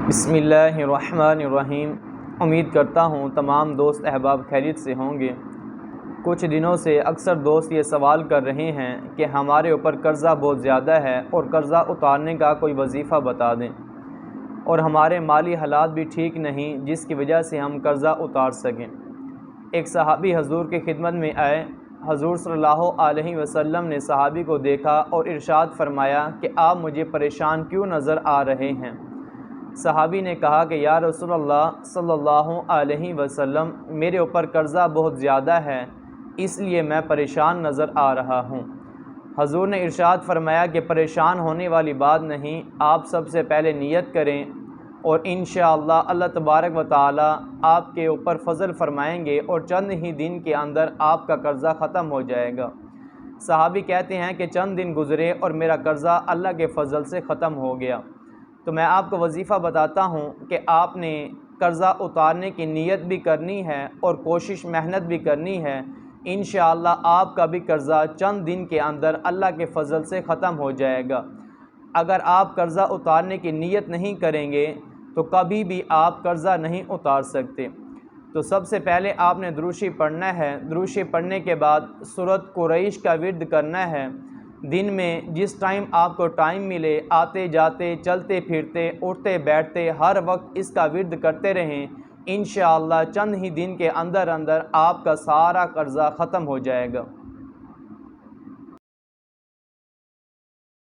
بسم اللہ الرحمن الرحیم۔ امید کرتا ہوں تمام دوست احباب خیریت سے ہوں گے۔ کچھ دنوں سے اکثر دوست یہ سوال کر رہے ہیں کہ ہمارے اوپر قرضہ بہت زیادہ ہے اور قرضہ اتارنے کا کوئی وظیفہ بتا دیں، اور ہمارے مالی حالات بھی ٹھیک نہیں جس کی وجہ سے ہم قرضہ اتار سکیں۔ ایک صحابی حضور کی خدمت میں آئے۔ حضور صلی اللہ علیہ وسلم نے صحابی کو دیکھا اور ارشاد فرمایا کہ آپ مجھے پریشان کیوں نظر آ رہے ہیں؟ صحابی نے کہا کہ یا رسول اللہ صلی اللہ علیہ وسلم، میرے اوپر قرضہ بہت زیادہ ہے، اس لیے میں پریشان نظر آ رہا ہوں۔ حضور نے ارشاد فرمایا کہ پریشان ہونے والی بات نہیں، آپ سب سے پہلے نیت کریں اور انشاءاللہ اللہ تبارک و تعالی آپ کے اوپر فضل فرمائیں گے اور چند ہی دن کے اندر آپ کا قرضہ ختم ہو جائے گا۔ صحابی کہتے ہیں کہ چند دن گزرے اور میرا قرضہ اللہ کے فضل سے ختم ہو گیا۔ تو میں آپ کو وظیفہ بتاتا ہوں کہ آپ نے قرضہ اتارنے کی نیت بھی کرنی ہے اور کوشش محنت بھی کرنی ہے۔ انشاءاللہ آپ کا بھی قرضہ چند دن کے اندر اللہ کے فضل سے ختم ہو جائے گا۔ اگر آپ قرضہ اتارنے کی نیت نہیں کریں گے تو کبھی بھی آپ قرضہ نہیں اتار سکتے۔ تو سب سے پہلے آپ نے دروشی پڑھنا ہے۔ دروشی پڑھنے کے بعد سورۃ قریش کا ورد کرنا ہے۔ دن میں جس ٹائم آپ کو ٹائم ملے، آتے جاتے، چلتے پھرتے، اٹھتے بیٹھتے، ہر وقت اس کا ورد کرتے رہیں۔ انشاءاللہ چند ہی دن کے اندر آپ کا سارا قرضہ ختم ہو جائے گا۔